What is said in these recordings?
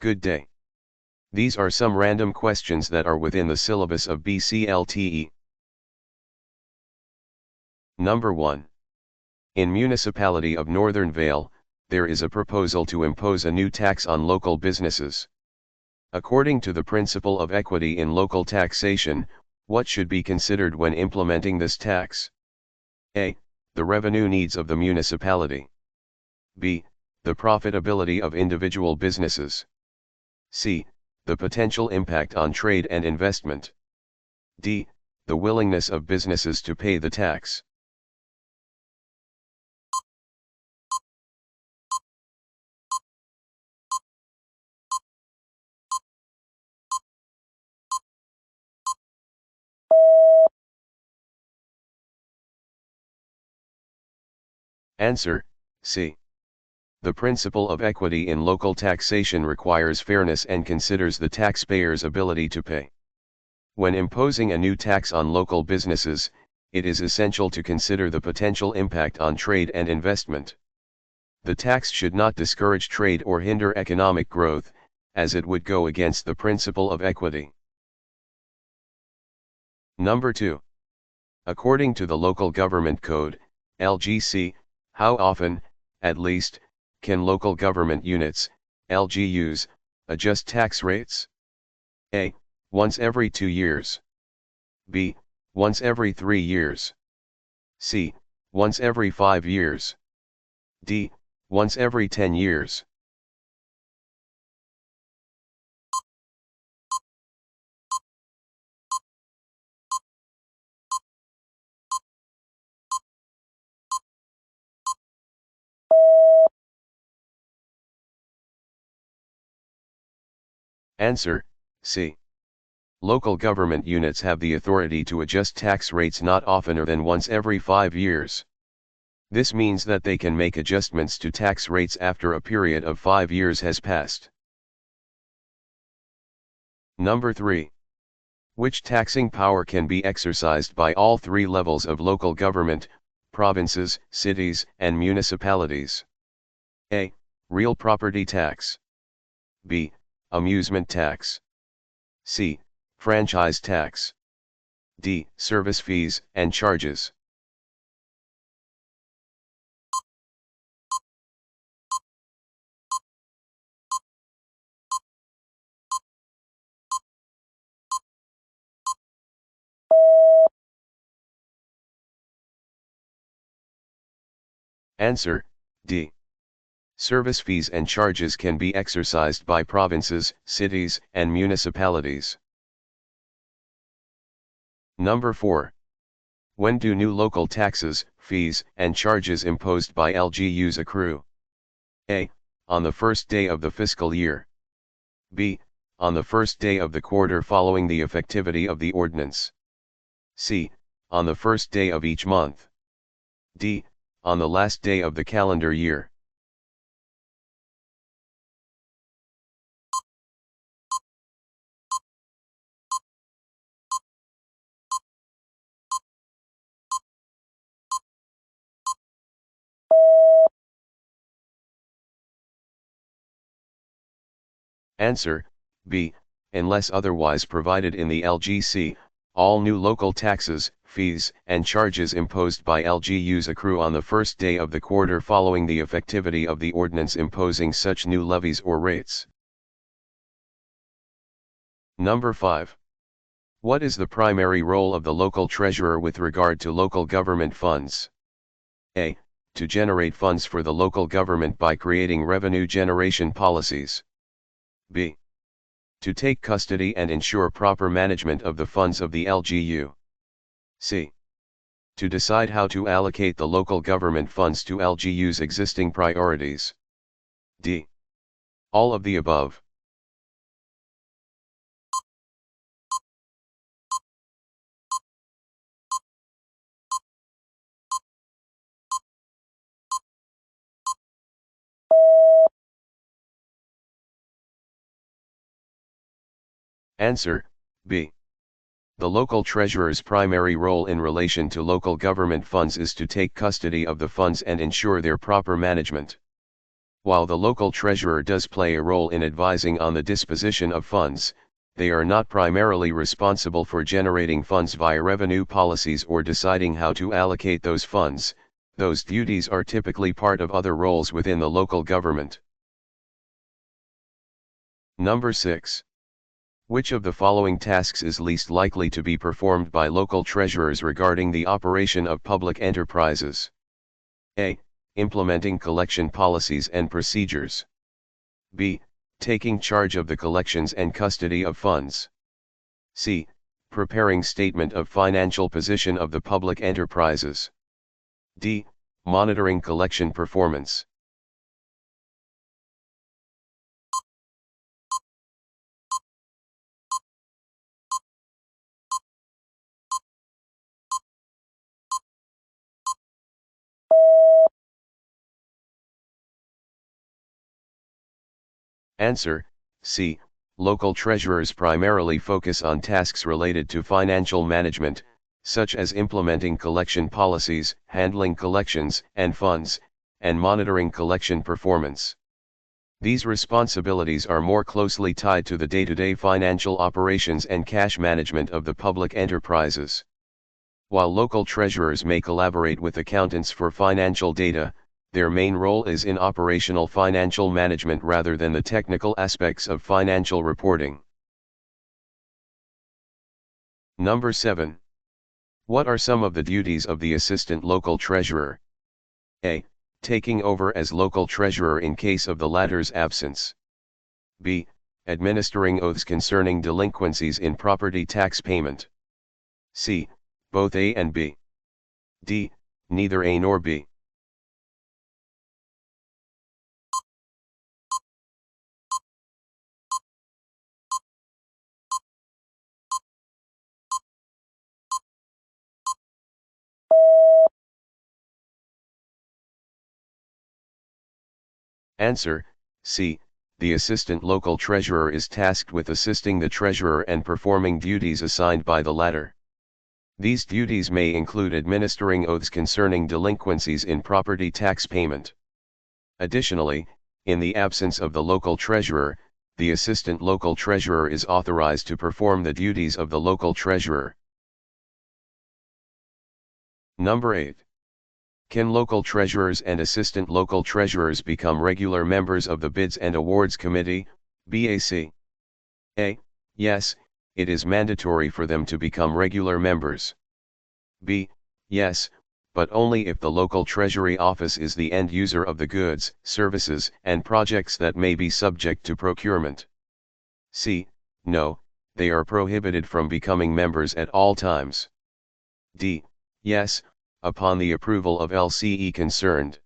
Good day. These are some random questions that are within the syllabus of BCLTE. Number 1. In Municipality of Northern Vale, there is a proposal to impose a new tax on local businesses. According to the principle of equity in local taxation, what should be considered when implementing this tax? A. The revenue needs of the municipality. B. The profitability of individual businesses. C. The potential impact on trade and investment. D. The willingness of businesses to pay the tax. Answer, C. The principle of equity in local taxation requires fairness and considers the taxpayer's ability to pay. When imposing a new tax on local businesses, it is essential to consider the potential impact on trade and investment. The tax should not discourage trade or hinder economic growth, as it would go against the principle of equity. Number 2. According to the Local Government Code, LGC, how often, at least, can local government units, LGUs, adjust tax rates? A. Once every 2 years. B. Once every 3 years. C. Once every 5 years. D. Once every 10 years. Answer, C. Local government units have the authority to adjust tax rates not oftener than once every 5 years. This means that they can make adjustments to tax rates after a period of 5 years has passed. Number 3. Which taxing power can be exercised by all 3 levels of local government, provinces, cities, and municipalities? A. Real property tax. B. Amusement tax. C. Franchise tax. D. Service fees and charges. Answer, D. Service fees and charges can be exercised by provinces, cities, and municipalities. Number 4. When do new local taxes, fees, and charges imposed by LGUs accrue? A. On the first day of the fiscal year. B. On the first day of the quarter following the effectivity of the ordinance. C. On the first day of each month. D. On the last day of the calendar year. Answer, B. Unless otherwise provided in the LGC, all new local taxes, fees, and charges imposed by LGUs accrue on the first day of the quarter following the effectivity of the ordinance imposing such new levies or rates. Number 5. What is the primary role of the local treasurer with regard to local government funds? A. To generate funds for the local government by creating revenue generation policies. B. To take custody and ensure proper management of the funds of the LGU. C. To decide how to allocate the local government funds to LGU's existing priorities. D. All of the above. Answer, B. The local treasurer's primary role in relation to local government funds is to take custody of the funds and ensure their proper management. While the local treasurer does play a role in advising on the disposition of funds, they are not primarily responsible for generating funds via revenue policies or deciding how to allocate those funds. Those duties are typically part of other roles within the local government. Number 6. Which of the following tasks is least likely to be performed by local treasurers regarding the operation of public enterprises? A. Implementing collection policies and procedures. B. Taking charge of the collections and custody of funds. C. Preparing statement of financial position of the public enterprises. D. Monitoring collection performance. Answer: C. Local treasurers primarily focus on tasks related to financial management, such as implementing collection policies, handling collections and funds, and monitoring collection performance. These responsibilities are more closely tied to the day-to-day financial operations and cash management of the public enterprises. While local treasurers may collaborate with accountants for financial data, their main role is in operational financial management rather than the technical aspects of financial reporting. Number 7. What are some of the duties of the assistant local treasurer? A. Taking over as local treasurer in case of the latter's absence. B. Administering oaths concerning delinquencies in property tax payment. C. Both A and B. D. Neither A nor B. Answer: C. The assistant local treasurer is tasked with assisting the treasurer and performing duties assigned by the latter. These duties may include administering oaths concerning delinquencies in property tax payment. Additionally, in the absence of the local treasurer, the assistant local treasurer is authorized to perform the duties of the local treasurer. Number 8. Can local treasurers and assistant local treasurers become regular members of the Bids and Awards Committee, BAC? A. Yes, it is mandatory for them to become regular members. B. Yes, but only if the local treasury office is the end user of the goods, services, and projects that may be subject to procurement. C. No, they are prohibited from becoming members at all times. D. Yes, upon the approval of LCE concerned.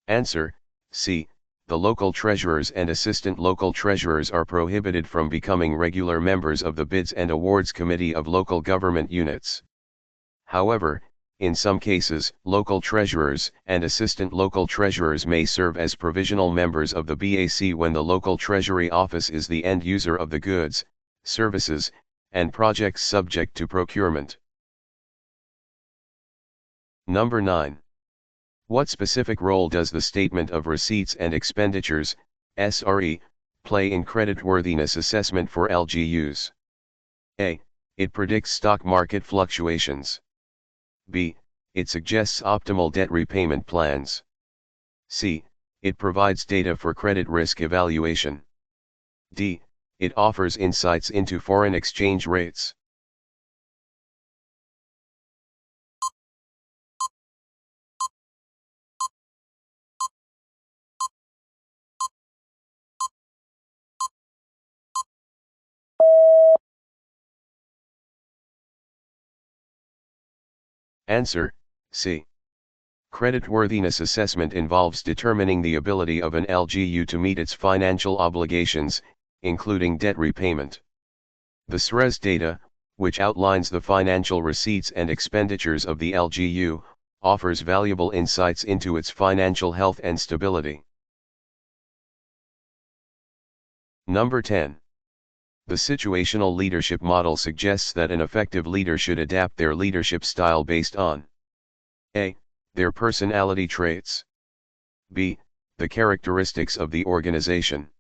Answer: C. The local treasurers and assistant local treasurers are prohibited from becoming regular members of the Bids and Awards Committee of local government units. However, in some cases, local treasurers and assistant local treasurers may serve as provisional members of the BAC when the local treasury office is the end user of the goods, services, and projects subject to procurement. Number 9. What specific role does the Statement of Receipts and Expenditures, SRE, play in creditworthiness assessment for LGUs? A. It predicts stock market fluctuations. B. It suggests optimal debt repayment plans. C. It provides data for credit risk evaluation. D. It offers insights into foreign exchange rates. Answer: C. Creditworthiness assessment involves determining the ability of an LGU to meet its financial obligations, including debt repayment. The SRES data, which outlines the financial receipts and expenditures of the LGU, offers valuable insights into its financial health and stability. Number 10. The situational leadership model suggests that an effective leader should adapt their leadership style based on a. Their personality traits, b. The characteristics of the organization,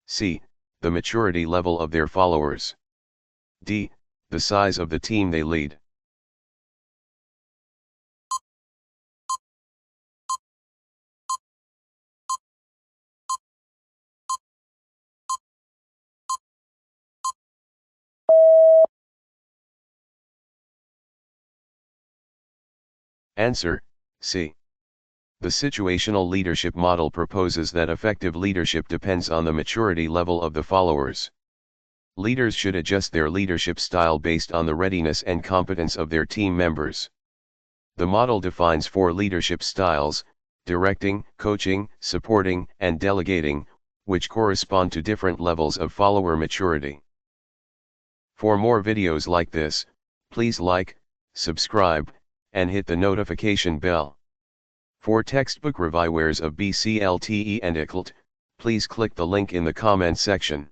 c. The maturity level of their followers, d. The size of the team they lead. Answer, C. The situational leadership model proposes that effective leadership depends on the maturity level of the followers. Leaders should adjust their leadership style based on the readiness and competence of their team members. The model defines 4 leadership styles: directing, coaching, supporting, and delegating, which correspond to different levels of follower maturity. For more videos like this, please like, subscribe, and hit the notification bell. For textbook reviewers of BCLTE and BCLTE, please click the link in the comment section.